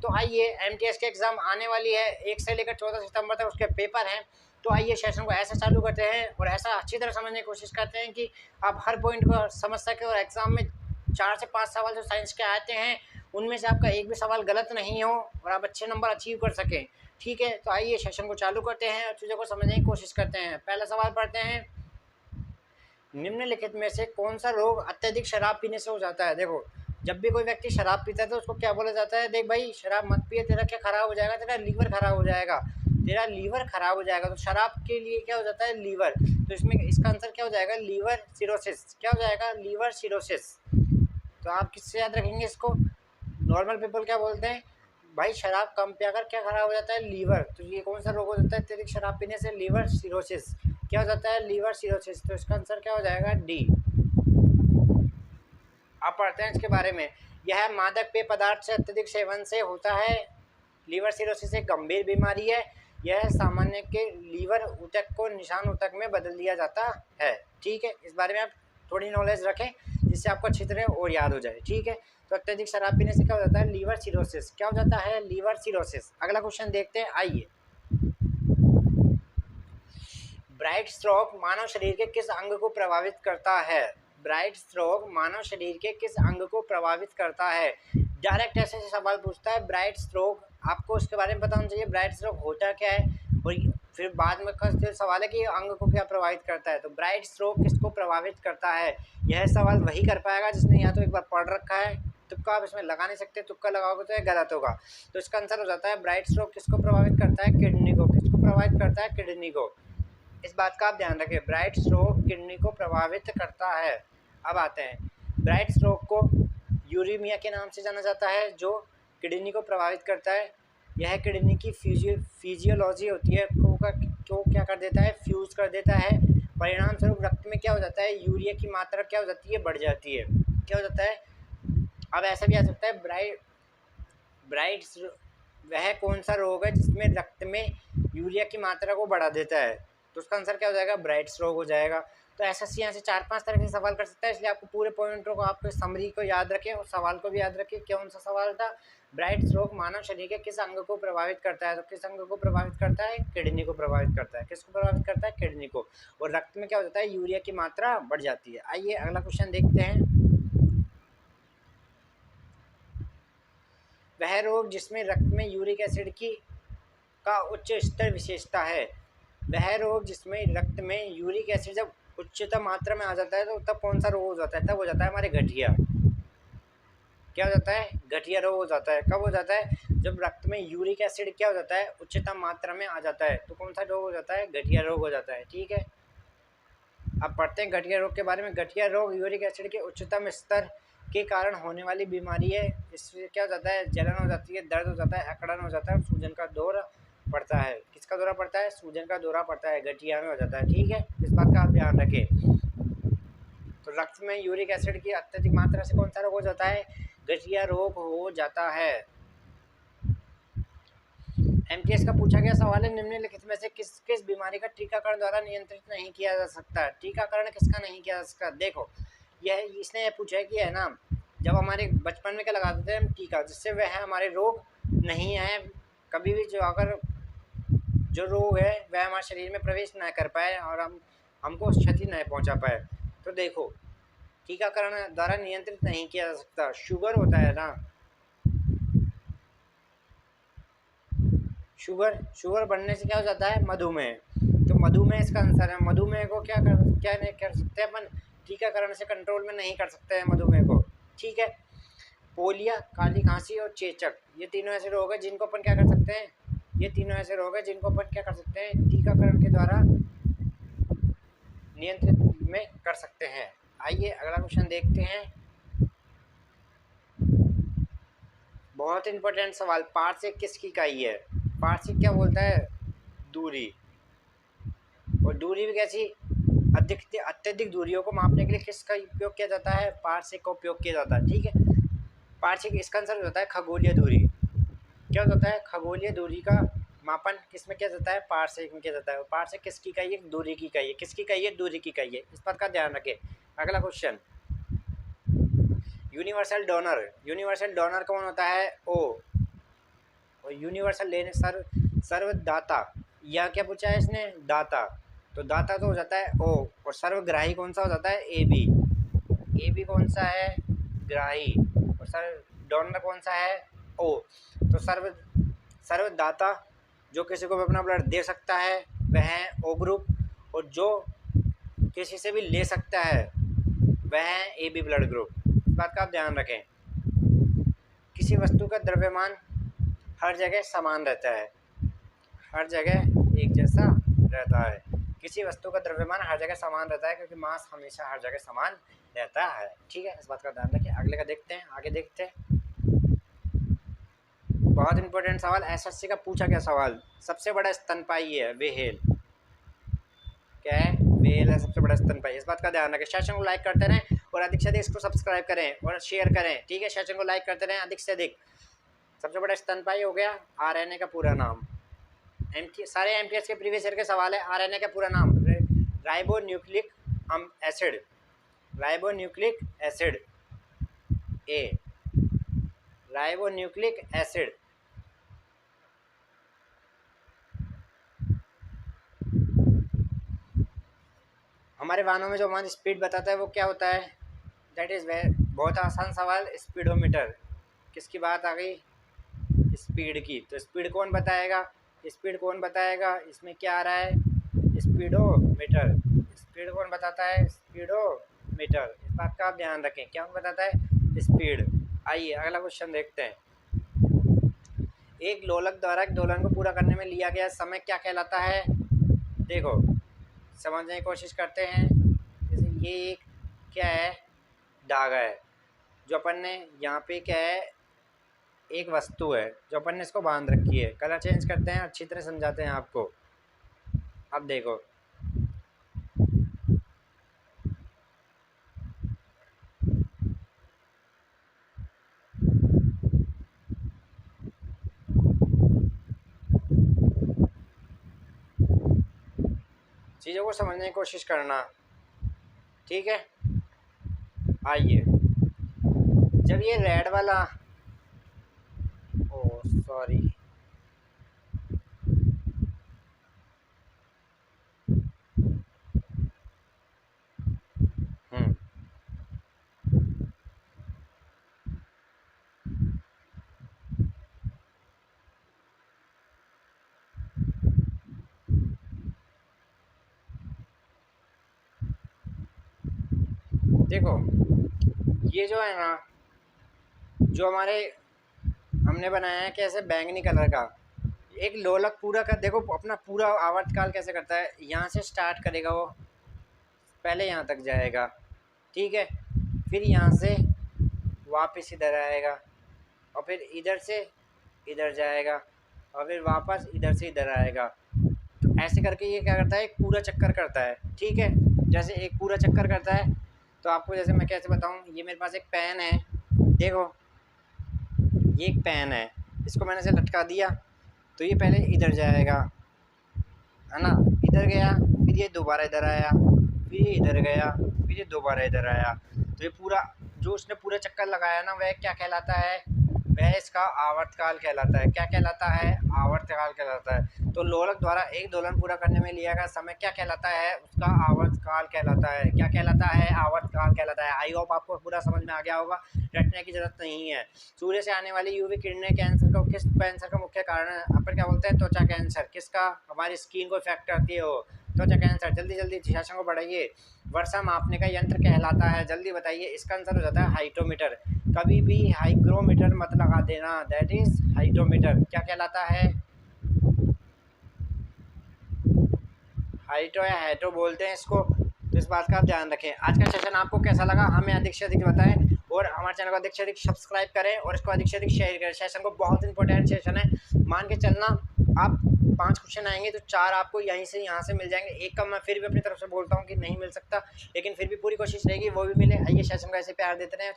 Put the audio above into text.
तो आइए एमटीएस के एग्ज़ाम आने वाली है, 1 से लेकर 14 सितंबर तक उसके पेपर हैं। तो आइए सेशन को ऐसा चालू करते हैं और ऐसा अच्छी तरह समझने की कोशिश करते हैं कि आप हर पॉइंट को समझ सकें और एग्ज़ाम में 4 से 5 सवाल जो साइंस के आते हैं उनमें से आपका एक भी सवाल गलत नहीं हो और आप अच्छे नंबर अचीव कर सकें। ठीक है, तो आइए सेशन को चालू करते हैं और चीज़ों को समझने की कोशिश करते हैं। पहला सवाल पढ़ते हैं, निम्नलिखित में से कौन सा रोग अत्यधिक शराब पीने से हो जाता है। देखो, जब भी कोई व्यक्ति शराब पीता है तो उसको क्या बोला जाता है, देख भाई शराब मत पिए, तेरा क्या खराब हो जाएगा, तेरा लीवर खराब हो जाएगा, तेरा लीवर खराब हो जाएगा। तो शराब के लिए क्या हो जाता है, लीवर। तो इसमें इसका आंसर क्या हो जाएगा, लीवर सिरोसिस। क्या हो जाएगा, लीवर सिरोसिस। तो आप किससे याद रखेंगे इसको, नॉर्मल पीपल क्या बोलते हैं, भाई शराब कम पियाकर क्या खराब हो जाता है, लीवर। तो ये कौन सा रोग हो जाता है अत्यधिक शराब पीने से, लीवर सिरोसिस। क्या हो जाता है, लीवर सिरोसिस। तो इसका आंसर क्या हो जाएगा, डी। आप पढ़ते हैं इसके बारे में, यह मादक पेय पदार्थ से अत्यधिक सेवन से होता है। लीवर सिरोसिस एक गंभीर बीमारी है, यह सामान्य के लीवर ऊतक को निशान ऊतक में बदल दिया जाता है। ठीक है, इस बारे में आप थोड़ी नॉलेज रखें जिससे आपको अच्छी तरह और याद हो जाए। ठीक है, तो अत्यधिक शराब पीने से क्या हो जाता है, लीवर सिरोसिस। क्या हो जाता है, लीवर सिरोसिस। अगला क्वेश्चन देखते हैं, आइए। ब्राइट स्ट्रोक मानव शरीर के किस अंग को प्रभावित करता है। ब्राइट स्ट्रोक मानव शरीर के किस अंग को प्रभावित करता है। डायरेक्ट ऐसे सवाल पूछता है, ब्राइट स्ट्रोक आपको उसके बारे में पता होना चाहिए, ब्राइट स्ट्रोक होता क्या है, और फिर बाद में फिर सवाल है कि अंग को क्या प्रभावित करता है। तो ब्राइट स्ट्रोक किसको प्रभावित करता है, यह सवाल वही कर पाएगा जिसने या तो एक बार पढ़ रखा है, तुक्का आप इसमें लगा नहीं सकते, तुक्का लगाओगे तो यह गलत होगा। तो इसका आंसर हो जाता है, ब्राइट स्ट्रोक किसको प्रभावित करता है, किडनी को। किसको प्रभावित करता है, किडनी को। इस बात का आप ध्यान रखें, ब्राइट स्ट्रोक किडनी को प्रभावित करता है। अब आते हैं, ब्राइट स्ट्रोक को यूरेमिया के नाम से जाना जाता है जो किडनी को प्रभावित करता है। यह किडनी की फिजियोलॉजी होती है को क्या कर देता है, फ्यूज कर देता है। परिणाम स्वरूप रक्त में क्या हो जाता है, यूरिया की मात्रा क्या हो जाती है, बढ़ जाती है। क्या हो जाता है, अब ऐसा भी आ सकता है, ब्राइट वह कौन सा रोग है जिसमें रक्त में यूरिया की मात्रा को बढ़ा देता है। तो उसका आंसर क्या हो जाएगा, ब्राइट रोग हो जाएगा। तो एसएससी यहाँ से 4-5 तरह से सवाल कर सकता है, इसलिए आपको पूरे पॉइंटों को, आपके समरी को याद रखें और सवाल को भी याद रखें। कौन सा सवाल था, ब्राइट रोग मानव शरीर के किस अंग को प्रभावित करता है। तो किस अंग को प्रभावित करता है, किडनी को प्रभावित करता है। किसको प्रभावित करता है, किडनी को। और रक्त में क्या हो जाता है, यूरिया की मात्रा बढ़ जाती है। आइए अगला क्वेश्चन देखते हैं, वह रोग जिसमें रक्त में यूरिक एसिड की का उच्च स्तर विशेषता है। वह रोग जिसमें रक्त में यूरिक एसिड जब उच्चतम मात्रा में आ जाता है तो तब कौन सा रोग हो जाता है, तब हो जाता है हमारे गठिया। क्या हो जाता है, गठिया रोग हो जाता है। कब हो जाता है, जब रक्त में यूरिक एसिड क्या हो जाता है, उच्चतम मात्रा में आ जाता है। तो कौन सा रोग हो जाता है, गठिया रोग हो जाता है। ठीक है, अब पढ़ते हैं गठिया रोग के बारे में। गठिया रोग यूरिक एसिड के उच्चतम स्तर के कारण होने वाली बीमारी है। इससे क्या हो जाता है, जलन हो जाती है, दर्द हो जाता है, अकड़न हो जाता है, सूजन का दौरा पड़ता है। किसका दौरा पड़ता है, सूजन का दौरा पड़ता है, गठिया में हो जाता है। ठीक है, इस बात का आप ध्यान रखें। तो रक्त में यूरिक एसिड की अत्यधिक मात्रा से कौन सा रोग हो जाता है, गठिया रोग हो जाता है। एमटीएस का पूछा गया सवाल है, निम्नलिखित में से किस किस बीमारी का टीकाकरण द्वारा नियंत्रित नहीं किया जा सकता। टीकाकरण किसका नहीं किया जा सकता। देखो, यह इसने यह पूछा है कि है ना, जब हमारे बचपन में क्या लगा देते हैं हम टीका, जिससे वह हमारे रोग नहीं है कभी भी, जो अगर जो रोग है वह हमारे शरीर में प्रवेश न कर पाए और हमको क्षति न पहुंचा पाए। तो देखो, टीकाकरण द्वारा नियंत्रित नहीं किया जा सकता। शुगर होता है ना, शुगर बढ़ने से क्या हो जाता है, मधुमेह। तो मधुमेह इसका आंसर है। मधुमेह को क्या नहीं कर सकते अपन, टीकाकरण से कंट्रोल में नहीं कर सकते हैं मधुमेह को। ठीक है, पोलिया, काली खांसी और चेचक, ये तीनों ऐसे रोग है जिनको अपन क्या कर सकते हैं, ये तीनों ऐसे रोग है जिनको अपन क्या कर सकते हैं, टीकाकरण के द्वारा नियंत्रित में कर सकते हैं। आइए अगला क्वेश्चन देखते हैं, बहुत इंपॉर्टेंट सवाल, पार्श्विक किसकी इकाई है। पार्श्विक क्या बोलता है, दूरी। और दूरी भी कैसी, अत्यधिक दूरियों को मापने के लिए किसका उपयोग किया जाता है, पार्श्विक का उपयोग किया जाता है। ठीक है, पार्श्विक इसका आंसर होता है खगोलीय दूरी। क्या होता है, खगोलीय दूरी का मापन किसमें किया जाता है, पार्श्विक में किया जाता है। पार्श्विक किसकी इकाई है, दूरी की इकाई है। किसकी इकाई है, दूरी की इकाई है। इस बात का ध्यान रखें। अगला question, universal donor. Universal donor कौन होता है, ओ। और यूनिवर्सल लेने सर्वदाता, यह क्या पूछा है इसने, दाता, तो दाता तो हो जाता है ओ, और सर्वग्राही कौन सा हो जाता है ए बी, ए बी कौन सा है ग्राही, और सर्व डोनर कौन सा है ओ, तो सर्वदाता जो किसी को भी अपना ब्लड दे सकता है वह है ओ ग्रुप, और जो किसी से भी ले सकता है वह है ए बी ब्लड ग्रुप। इस बात का आप ध्यान रखें। किसी वस्तु का द्रव्यमान हर जगह समान रहता है, हर जगह एक जैसा रहता है। किसी वस्तु का द्रव्यमान हर जगह समान रहता है क्योंकि मास हमेशा हर जगह समान रहता है। ठीक है, इस बात का ध्यान रखिए। अगले का देखते हैं, आगे देखते हैं। बहुत इंपॉर्टेंट सवाल, एसएससी का पूछा गया सवाल। सबसे बड़ा स्तनपायी है व्हेल, क्या है, व्हेल है सबसे बड़ा स्तनपायी। इस बात का ध्यान रखें। सेशन को लाइक करते रहें और अधिक से अधिक इसको सब्सक्राइब करें और शेयर करें। ठीक है, सेशन को लाइक करते रहें अधिक से अधिक। सबसे बड़ा स्तनपायी हो गया। आरएनए का पूरा नाम, सारे एमटीएस के प्रीवियस ईयर के सवाल है। आरएनए का पूरा नाम ribonucleic acid, ribonucleic acid A, ribonucleic acid. हमारे वाहनों में जो हमारी स्पीड बताता है वो क्या होता है, दैट इज़ बहुत आसान सवाल, स्पीडोमीटर। किसकी बात आ गई, स्पीड की, तो स्पीड कौन बताएगा, स्पीड कौन बताएगा, इसमें क्या आ रहा है, स्पीडोमीटर। स्पीड कौन बताता है, स्पीडोमीटर। इस बात का आप ध्यान रखें, क्या बताता है, स्पीड। आइए अगला क्वेश्चन देखते हैं। एक लोलक द्वारा एक दोलन को पूरा करने में लिया गया समय क्या कहलाता है। देखो समझने की कोशिश करते हैं। जैसे ये एक क्या है, धागा है, जो अपन ने यहाँ पे क्या है, एक वस्तु है जो अपन ने इसको बांध रखी है। कलर चेंज करते हैं, अच्छी तरह समझाते हैं आपको। अब देखो चीज़ों को समझने की कोशिश करना, ठीक है। आइए, जब ये रेड वाला, ओ सॉरी, देखो ये जो है ना, जो हमारे हमने बनाया है कैसे, बैंगनी कलर का एक लोलक पूरा का, देखो अपना पूरा आवर्तकाल कैसे करता है। यहाँ से स्टार्ट करेगा वो, पहले यहाँ तक जाएगा, ठीक है, फिर यहाँ से वापस इधर आएगा, और फिर इधर से इधर जाएगा, और फिर वापस इधर से इधर आएगा। तो ऐसे करके ये क्या करता है, एक पूरा चक्कर करता है, ठीक है। जैसे एक पूरा चक्कर करता है, तो आपको जैसे मैं कैसे बताऊँ, ये मेरे पास एक पेन है, देखो ये एक पेन है, इसको मैंने से लटका दिया, तो ये पहले इधर जाएगा, है ना, इधर गया, फिर ये दोबारा इधर आया, फिर ये इधर गया, फिर ये दोबारा इधर आया। तो ये पूरा जो उसने पूरा चक्कर लगाया ना, वह क्या कहलाता है, वह इसका आवर्तकाल कहलाता है। क्या कहलाता है, आवर्तकाल कहलाता है। तो लोलक द्वारा एक दोलन पूरा करने में लिया गया समय क्या कहलाता है, उसका आवर्तकाल कहलाता है। क्या कहलाता है, आवर्तकाल कहलाता है। आई होप आपको पूरा समझ में आ गया होगा, रटने की जरूरत नहीं है। सूर्य से आने वाली यूवी किरणें कैंसर का कैंसर का मुख्य कारण है, अपन क्या बोलते हैं, त्वचा कैंसर। किसका, हमारी स्किन को इफेक्ट करती है वो, त्वचा कैंसर। जल्दी जल्दी सेशन को बढ़ाइए। वर्षा मापने का यंत्र कहलाता है, जल्दी बताइए। इसका आंसर हो जाता है हाइटोमीटर। कभी भी हाइग्रोमीटर मत लगा देना, दैट इज हाइटोमीटर। क्या कहलाता है, हाइटो या हाइटो बोलते हैं इसको। तो इस बात का आप ध्यान रखें। आज का सेशन आपको कैसा लगा हमें अधिक से अधिक बताएं, और हमारे चैनल को अधिक से अधिक सब्सक्राइब करें और इसको अधिक से अधिक शेयर करें। सेशन को बहुत इंपॉर्टेंट सेशन है, मान के चलना। आप 5 क्वेश्चन आएंगे तो 4 आपको यहीं से यहाँ से मिल जाएंगे। एक का मैं फिर भी अपनी तरफ से बोलता हूँ कि नहीं मिल सकता, लेकिन फिर भी पूरी कोशिश रहेगी वो भी मिले। आइए सेशन को ऐसे प्यार देते रहें।